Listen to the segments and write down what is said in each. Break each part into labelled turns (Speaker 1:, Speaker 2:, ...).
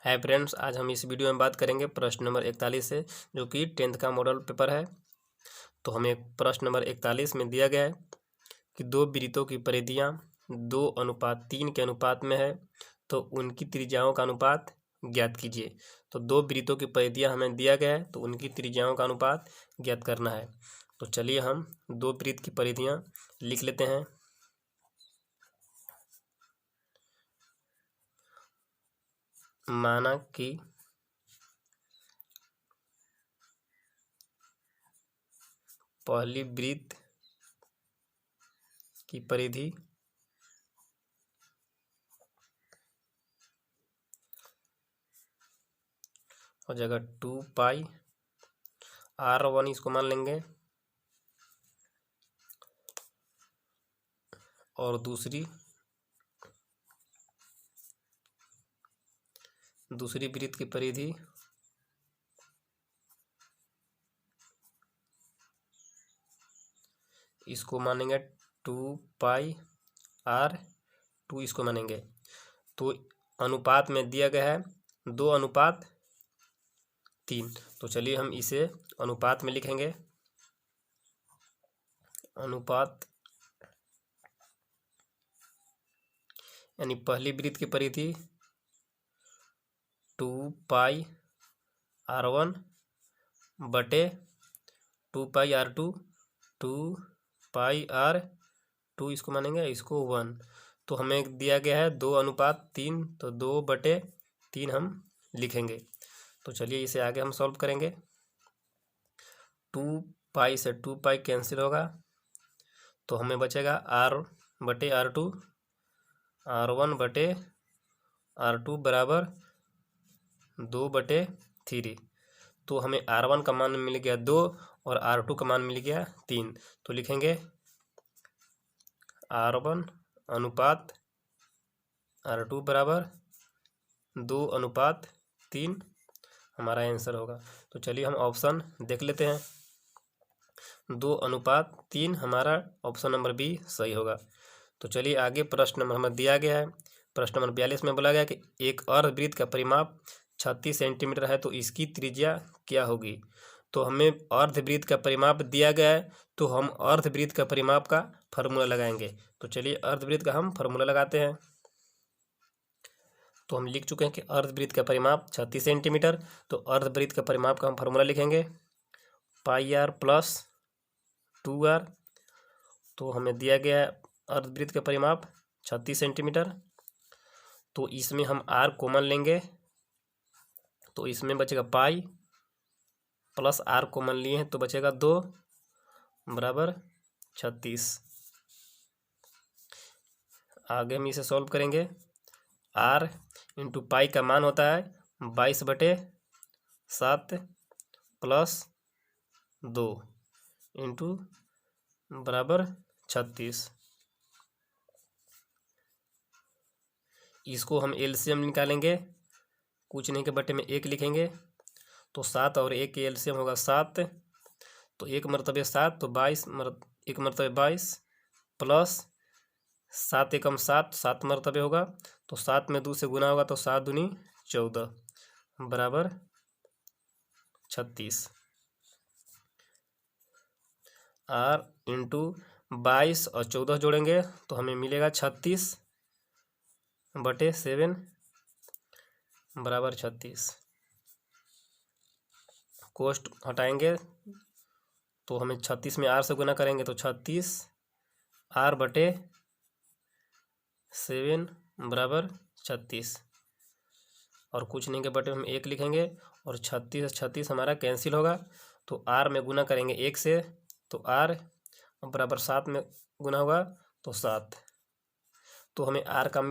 Speaker 1: Hi friends, आज हम इस वीडियो में बात करेंगे प्रश्न नंबर 41 से, जो कि 10th का मॉडल पेपर है। तो हमें प्रश्न नंबर 41 में दिया गया है कि दो वृत्तों की परिधियाँ 2:3 के अनुपात में है, तो उनकी त्रिज्याओं का अनुपात ज्ञात कीजिए। तो दो वृत्तों की परिधियाँ हमें दिया गया है, तो उनकी त्रिज्याओं का अनुपात ज्ञात करना है। तो चलिए हम दो वृत्त की परिधियाँ लिख लेते हैं। माना कि पहली वृत्त की परिधि हो जाएगा 2πr1, इसको मान लेंगे, और दूसरी वृत्त की परिधि इसको मानेंगे 2πr2, इसको मानेंगे। तो अनुपात में दिया गया है 2:3। तो चलिए हम इसे अनुपात में लिखेंगे। अनुपात यानी पहली वृत्त की परिधि 2πr1 बटे 2πr2, 2πr2 इसको मानेंगे, इसको 1। तो हमें दिया गया है 2:3, तो 2/3 हम लिखेंगे। तो चलिए इसे आगे हम सॉल्व करेंगे। 2π से 2π कैंसिल होगा, तो हमें बचेगा r/r2, r1/r2 बराबर 2/3। तो हमें r1 का मान मिल गया 2 और r2 का मान मिल गया 3। तो लिखेंगे r1 अनुपात r2 बराबर 2:3 हमारा आंसर होगा। तो चलिए हम ऑप्शन देख लेते हैं। 2:3 हमारा ऑप्शन नंबर बी सही होगा। तो चलिए आगे प्रश्न नंबर हमें दिया गया है। प्रश्न नंबर 42 में बोला गया कि एक अर्धवृत्त का परिमाप 36 सेंटीमीटर है, तो इसकी त्रिज्या क्या होगी। तो हमें अर्धवृत्त का परिमाप दिया गया है, तो हम अर्धवृत्त का परिमाप का फॉर्मूला लगाएंगे। तो चलिए अर्धवृत्त का हम फॉर्मूला लगाते हैं। तो हम लिख चुके हैं कि अर्धवृत्त का परिमाप 36 सेंटीमीटर। तो अर्धवृत्त का परिमाप का हम फॉर्मूला लिखेंगे πr + 2r। तो हमें दिया गया है अर्धवृत्त का परिमाप 36 सेंटीमीटर। तो इसमें हम r कॉमन लेंगे, तो इसमें बचेगा पाई प्लस r कॉमन लिए हैं, तो बचेगा 2 बराबर 36। आगे हम इसे सॉल्व करेंगे। r इंटू पाई का मान होता है 22/7 प्लस 2 इंटू बराबर 36। इसको हम एलसीएम निकालेंगे, कुछ नहीं के बटे में 1 लिखेंगे। तो 7 और 1 के एलसीएम होगा 7, तो 1 मरतबे 7, तो 1 मरतबे 22 प्लस 7 एकम 7, 7 मरतबे होगा, तो 7 में 2 से गुना होगा, तो 7 दूनी 14 बराबर 36। r इंटू 22 और 14 जोड़ेंगे तो हमें मिलेगा 36/7 बराबर 36। कोष्ट हटाएंगे तो हमें 36 में r से गुना करेंगे, तो 36r/7 बराबर 36। और कुछ नहीं के बटे हम 1 लिखेंगे, और 36 हमारा कैंसिल होगा, तो r में गुना करेंगे 1 से, तो r बराबर 7 में गुना होगा, तो 7। तो हमें r का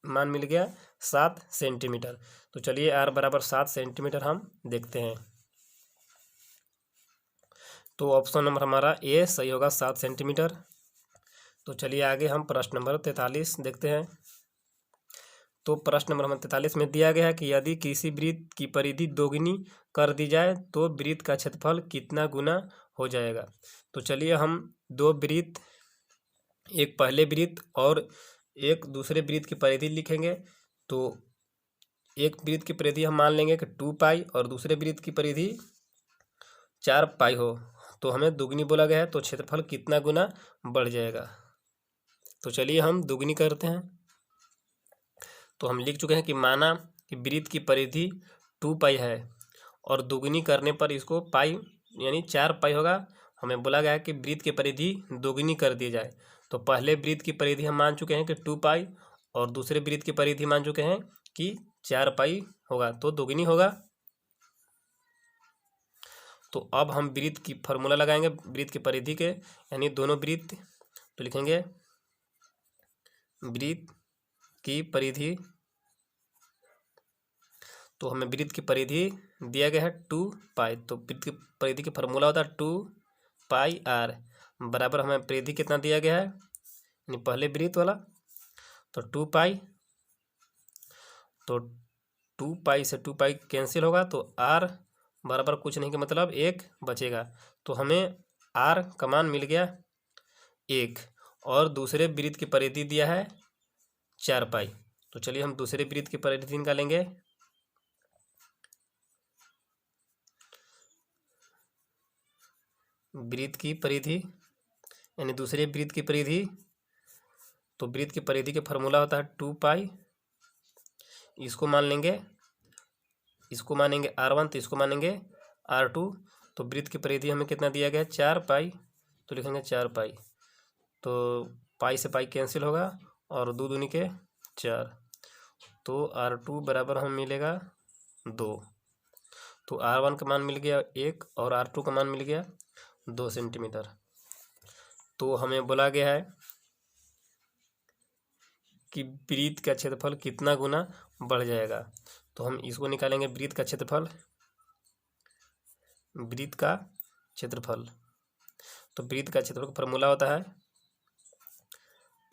Speaker 1: मान मिल गया 7 सेंटीमीटर। तो चलिए r बराबर 7 सेंटीमीटर हम देखते हैं। तो ऑप्शन नंबर हमारा ए सही होगा, 7 सेंटीमीटर। तो चलिए आगे हम प्रश्न नंबर 43 देखते हैं। तो प्रश्न नंबर 43 में दिया गया है कि यदि किसी वृत्त की परिधि दोगुनी कर दी जाए तो वृत्त का क्षेत्रफल कितना गुना हो जाएगा। तो चलिए हम दो वृत्त, एक पहले वृत्त और एक दूसरे वृत्त की परिधि लिखेंगे। तो एक वृत्त की परिधि हम मान लेंगे कि 2 पाई और दूसरे वृत्त की परिधि 4 पाई हो, तो हमें दुगनी बोला गया है, तो क्षेत्रफल कितना गुना बढ़ जाएगा। तो चलिए हम दुगनी करते हैं। तो हम लिख चुके हैं कि माना कि वृत्त की परिधि 2 पाई है और दुगनी करने पर इसको पाई यानी 4 पाई होगा। हमें बोला गया है कि वृत्त की परिधि दोगुनी कर दी जाए। तो पहले वृत्त की परिधि हम मान चुके हैं कि 2 पाई और दूसरे वृत्त की परिधि मान चुके हैं कि 4 पाई होगा, तो दोगुनी होगा। तो अब हम वृत्त की फार्मूला लगाएंगे वृत्त की परिधि के, यानी दोनों वृत्त। तो लिखेंगे वृत्त की परिधि, तो हमें वृत्त की परिधि दिया गया है 2 पाई, तो वृत्त की परिधि की फार्मूला होता है 2 पाई आर बराबर हमें परिधि कितना दिया गया है, यानी पहले वृत्त वाला, तो 2 पाई। तो 2 पाई से 2 पाई कैंसिल होगा, तो आर बराबर कुछ नहीं के मतलब 1 बचेगा। तो हमें आर का मान मिल गया 1 और दूसरे वृत्त की परिधि दिया है 4 पाई। तो चलिए हम दूसरे वृत्त की परिधि निकालेंगे। वृत्त की परिधि यानी दूसरे वृत्त की परिधि, तो वृत्त की परिधि का फार्मूला होता है 2 पाई। इसको मान लेंगे, इसको मानेंगे R1, तो इसको मानेंगे R2। तो वृत्त की परिधि हमें कितना दिया गया है 4 पाई, तो लिखेंगे 4 पाई। तो पाई से पाई कैंसिल होगा और 2 दूनी के 4, तो R2 बराबर हमें मिलेगा 2। तो R1 का मान मिल गया 1 और R2 का मान मिल गया 2 सेंटीमीटर। तो हमें बोला गया है कि वृत्त का क्षेत्रफल कितना गुना बढ़ जाएगा। तो हम इसको निकालेंगे वृत्त का क्षेत्रफल, वृत्त का क्षेत्रफल। तो वृत्त का क्षेत्रफल का फॉर्मूला होता है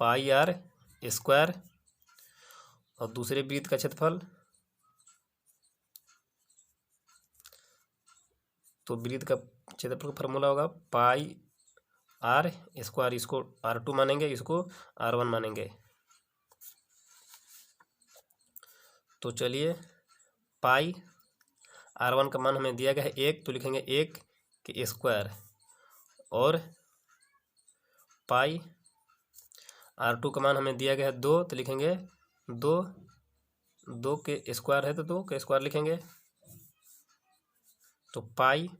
Speaker 1: पाई आर स्क्वायर और दूसरे वृत्त का क्षेत्रफल, तो वृत्त का क्षेत्रफल का फॉर्मूला होगा पाई आर स्क्वायर। इसको R2 मानेंगे, इसको R1 मानेंगे। तो चलिए पाई R1 का मान हमें दिया गया है 1, तो लिखेंगे 1 के स्क्वायर, और पाई R2 का मान हमें दिया गया है 2, तो लिखेंगे 2 के स्क्वायर है तो 2 के स्क्वायर लिखेंगे। तो पाई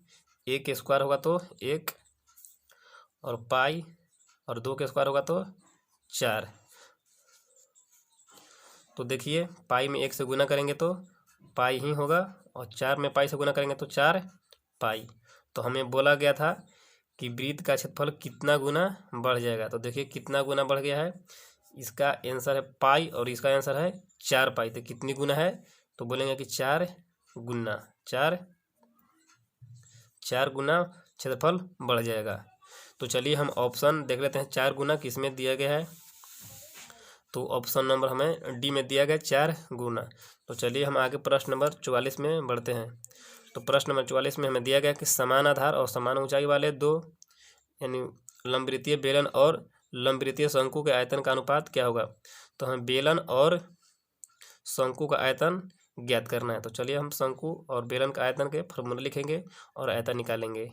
Speaker 1: 1 के स्क्वायर होगा तो 1, और पाई और 2 के स्क्वायर होगा तो 4। तो देखिए पाई में 1 से गुना करेंगे तो पाई ही होगा, और 4 में पाई से गुना करेंगे तो 4 पाई। तो हमें बोला गया था कि वृत्त का क्षेत्रफल कितना गुना बढ़ जाएगा। तो देखिए कितना गुना बढ़ गया है, इसका आंसर है पाई और इसका आंसर है 4 पाई। तो कितनी गुना है, तो बोलेंगे कि 4 गुना, 4 गुना क्षेत्रफल बढ़ जाएगा। तो चलिए हम ऑप्शन देख लेते हैं 4 गुना किस में दिया गया है। तो ऑप्शन नंबर हमें डी में दिया गया 4 गुना। तो चलिए हम आगे प्रश्न नंबर 44 में बढ़ते हैं। तो प्रश्न नंबर 44 में हमें दिया गया कि समान आधार और समान ऊंचाई वाले दो यानी लंबवृत्तीय बेलन और लंबवृत्तीय शंकु के आयतन का अनुपात क्या होगा। तो हमें बेलन और शंकु का आयतन ज्ञात करना है। तो चलिए हम शंकु और बेलन का आयतन के फॉर्मूला लिखेंगे और आयतन निकालेंगे।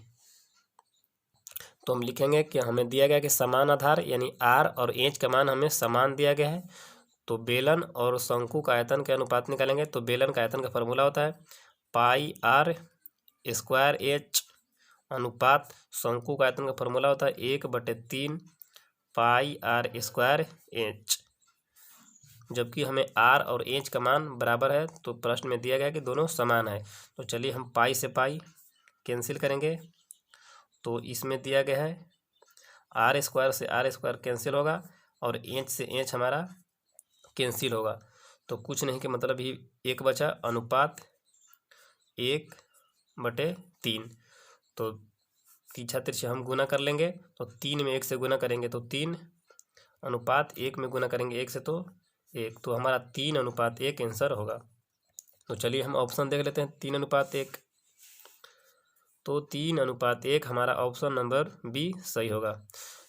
Speaker 1: तो हम लिखेंगे कि हमें दिया गया कि समान आधार यानी R और H का मान हमें समान दिया गया है। तो बेलन और शंकु का आयतन के अनुपात निकालेंगे। तो बेलन का आयतन का फॉर्मूला होता है पाई R स्क्वायर H अनुपात शंकु का आयतन का फॉर्मूला होता है 1/3 पाई R स्क्वायर H। जबकि हमें R और H का मान बराबर है, तो प्रश्न में दिया गया कि दोनों समान है। तो चलिए हम पाई से पाई कैंसिल करेंगे। तो इसमें दिया गया है R स्क्वायर से R स्क्वायर कैंसिल होगा और H से H हमारा कैंसिल होगा। तो कुछ नहीं के मतलब ही 1 बचा, अनुपात 1/3। तो तीछा तिरछा हम गुना कर लेंगे। तो 3 में 1 से गुना करेंगे तो 3, अनुपात 1 में गुना करेंगे 1 से तो 1। तो हमारा 3/1 आंसर होगा। तो चलिए हम ऑप्शन देख लेते हैं 3/1। तो 3/1 हमारा ऑप्शन नंबर बी सही होगा।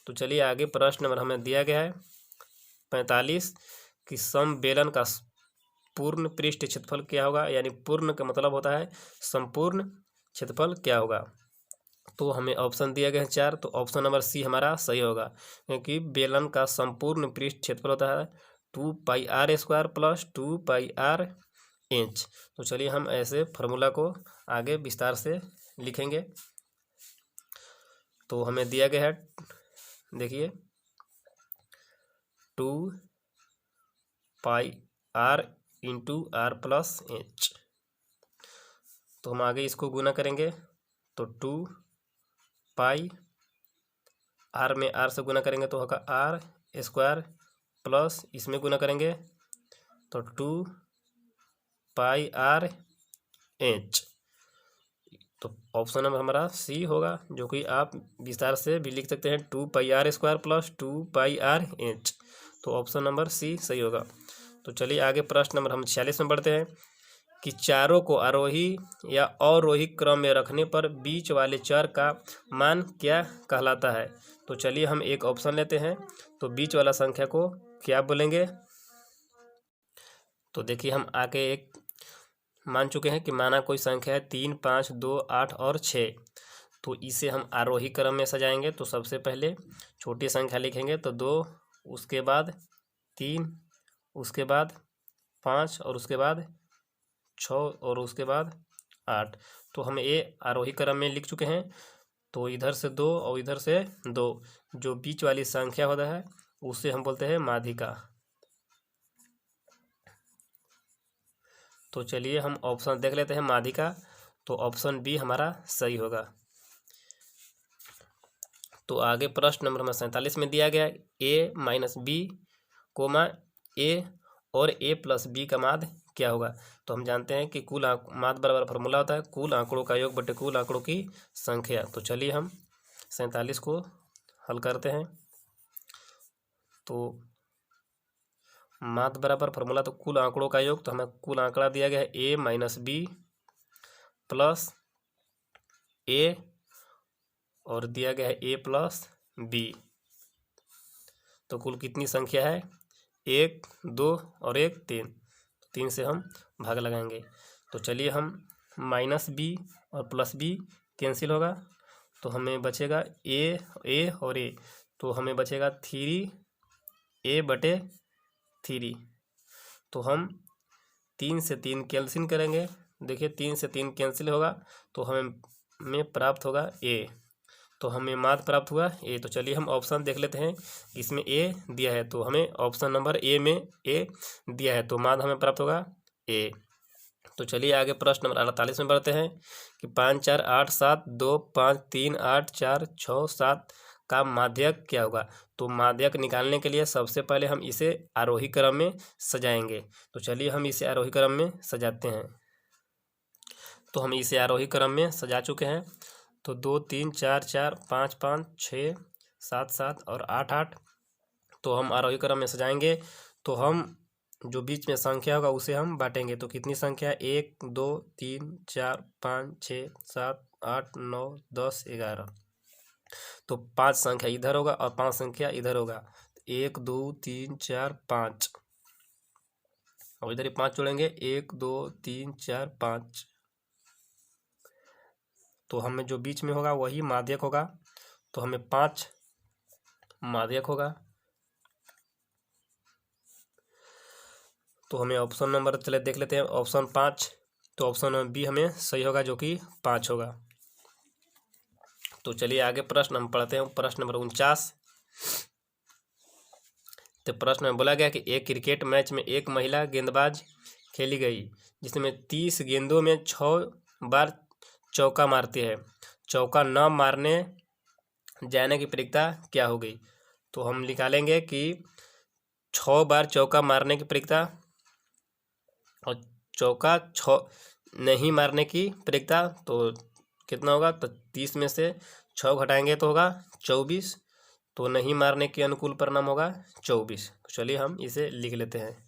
Speaker 1: तो चलिए आगे प्रश्न नंबर हमें दिया गया है 45 कि समबेलन का पूर्ण पृष्ठ क्षेत्रफल क्या होगा, यानी पूर्ण का मतलब होता है संपूर्ण क्षेत्रफल क्या होगा। तो हमें ऑप्शन दिया गया है 4, तो ऑप्शन नंबर सी हमारा सही होगा, क्योंकि बेलन का संपूर्ण पृष्ठ क्षेत्रफल होता है 2πr² प्लस 2πr इंच। तो चलिए हम ऐसे फार्मूला को आगे विस्तार से लिखेंगे। तो हमें दिया गया है, देखिए 2πr into are plus inch. तो हम आगे इसको गुना करेंगे, तो 2π आर में आर से गुना करेंगे तो होगा r² प्लस इसमें गुना करेंगे तो 2πr इंच। तो ऑप्शन नंबर हमारा सी होगा, जो कि आप विस्तार से भी लिख सकते हैं 2πr² प्लस 2πr इंच। तो ऑप्शन नंबर सी सही होगा। तो चलिए आगे प्रश्न नंबर हम 46 में बढ़ते हैं कि चारों को आरोही या अवरोही क्रम में रखने पर बीच वाले चर का मान क्या कहलाता है। तो चलिए हम एक ऑप्शन लेते हैं, तो बीच वाला संख्या को क्या बोलेंगे। तो देखिए हम आगे एक मान चुके हैं कि माना कोई संख्या है 3, 5, 2, 8 और 6। तो इसे हम आरोही क्रम में सजाएंगे। तो सबसे पहले छोटी संख्या लिखेंगे तो 2, उसके बाद 3, उसके बाद 5 और उसके बाद 6 और उसके बाद 8। तो हम ये आरोही क्रम में लिख चुके हैं। तो इधर से 2 और इधर से 2, जो बीच वाली संख्या होता है उसे हम बोलते हैं माध्यिका। तो चलिए हम ऑप्शन देख लेते हैं माध्यिका। तो ऑप्शन बी हमारा सही होगा। तो आगे प्रश्न नंबर 47 में दिया गया a minus B comma a और a प्लस बी का माध्य क्या होगा। तो हम जानते हैं कि कुल माध्य बराबर फार्मूला होता है कुल आंकड़ों का योग बटे कुल आंकड़ों की संख्या। तो चलिए हम 47 को हल करते हैं। तो माध्य बराबर फार्मूला तो कुल आंकड़ों का योग, तो हमें कुल आंकड़ा दिया गया है a minus B plus a और दिया गया है a प्लस बी। तो कुल कितनी संख्या है 1, 2 और 1 3। 3 से हम भाग लगाएंगे। तो चलिए हम माइनस बी और प्लस बी कैंसिल होगा, तो हमें बचेगा a और a। तो हमें बचेगा 3a बटे 3। तो हम 3 से 3 कैंसिल करेंगे। देखिए 3 से 3 कैंसिल होगा तो हमें प्राप्त होगा a। तो हमें माध्य प्राप्त हुआ a। तो चलिए हम ऑप्शन देख लेते हैं, इसमें a दिया है तो हमें ऑप्शन नंबर a में a दिया है, तो माध्य हमें प्राप्त होगा a। तो चलिए आगे प्रश्न नंबर 48 में बढ़ते हैं कि 5, 4, 8, 7, 2, 5, 3, 8, 4, 6, 7 का माध्यक क्या होगा। तो माध्यक निकालने के लिए सबसे पहले हम इसे आरोही क्रम में सजाएंगे। तो चलिए हम इसे आरोही क्रम में सजाते हैं। तो हम इसे आरोही क्रम में सजा चुके हैं। तो 2, 3, 4, 4, 5, 5, 6, 7, 7 और 8, 8। तो हम आरोही क्रम में सजाएंगे। तो हम जो बीच में संख्या होगा उसे हम बांटेंगे। तो कितनी संख्या 1, 2, 3, 4, 5, 6, 7, 8, 9, 10, 11। तो 5 संख्या इधर होगा और 5 संख्या इधर होगा। 1, 2, 3, 4, 5 और इधर ही 5 जोड़ेंगे 1, 2, 3, 4, 5। तो हमें जो बीच में होगा वही माध्यक होगा। तो हमें 5 माध्यक होगा। तो हमें ऑप्शन नंबर चले देख लेते हैं, ऑप्शन 5। तो ऑप्शन नंबर बी हमें सही होगा, जो कि 5 होगा। तो चलिए आगे प्रश्न हम पढ़ते हैं, प्रश्न नंबर 49। तो प्रश्न में बोला गया कि एक क्रिकेट मैच में एक महिला गेंदबाज खेली गई जिसमें 30 गेंदों में 6 बार चौका मारती है। चौका न मारने जाने की प्रायिकता क्या हो गई। तो हम निकालेंगे कि 6 बार चौका मारने की प्रायिकता और चौका 6 नहीं मारने की प्रायिकता तो कितना होगा। तो 30 में से 6 घटाएंगे तो होगा 24। तो नहीं मारने के अनुकूल परिणाम होगा 24। तो चलिए हम इसे लिख लेते हैं।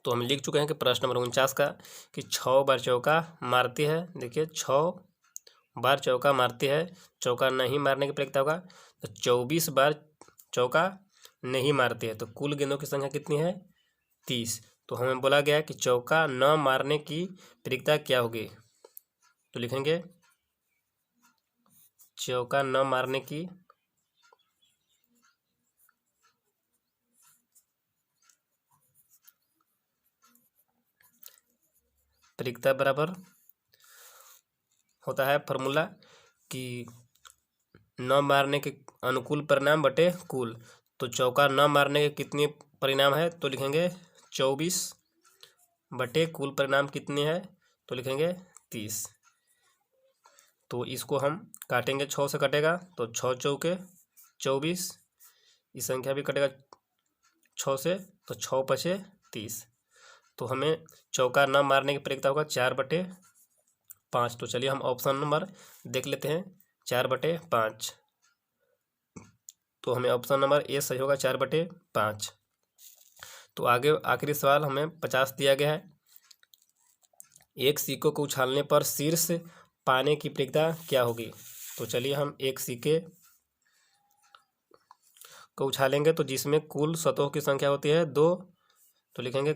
Speaker 1: तो हम लिख चुके हैं कि प्रश्न नंबर 49 का कि 6 बार चौका मारती है। देखिए 6 बार चौका मारती है, चौका नहीं मारने की प्रायिकता होगा तो 24 बार चौका नहीं मारती है। तो कुल गेंदों की संख्या कितनी है 30। तो हमें बोला गया कि चौका न मारने की प्रायिकता क्या होगी। तो लिखेंगे चौका न मारने की प्रायिकता बराबर होता है फॉर्मूला कि न मारने के अनुकूल परिणाम बटे कुल। तो चौका न मारने के कितने परिणाम है, तो लिखेंगे 24 बटे कुल परिणाम कितने हैं, तो लिखेंगे 30। तो इसको हम काटेंगे, 6 से कटेगा तो 6 चौके 24, इस संख्या भी कटेगा 6 से तो 6 पचे 30। तो हमें चौका न मारने की प्रायिकता होगा 4/5। तो चलिए हम ऑप्शन नंबर देख लेते हैं, 4/5। तो हमें ऑप्शन नंबर ए सही होगा, 4/5। तो आगे आखिरी सवाल हमें 50 दिया गया है। एक सिक्कों को उछालने पर शीर्ष पाने की प्रायिकता क्या होगी। तो चलिए हम एक सिक्के को उछालेंगे तो जिसमें कुल सतहों की संख्या होती है 2, तो लिखेंगे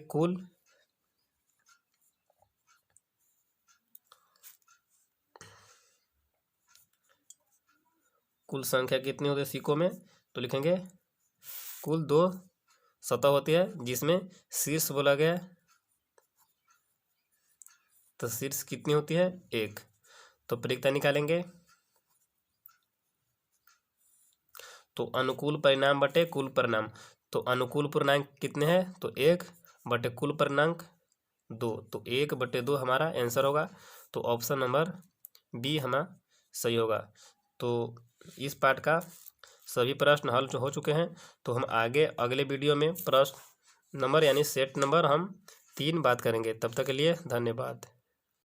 Speaker 1: कुल संख्या कितनी होती है सिक्कों में, तो लिखेंगे कुल 2 सतह होती है जिसमें शीर्ष बोला गया है, तो शीर्ष कितनी होती है 1। तो प्रायिकता निकालेंगे तो अनुकूल परिणाम बटे कुल परिणाम। तो अनुकूल पूर्णांक कितने हैं, तो 1 बटे कुल पूर्णांक 2, तो 1/2 हमारा आंसर होगा। तो ऑप्शन नंबर बी हमारा सही होगा। तो इस पार्ट का सभी प्रश्न हल हो चुके हैं। तो हम आगे अगले वीडियो में प्रश्न नंबर यानी सेट नंबर हम 3 बात करेंगे। तब तक के लिए धन्यवाद।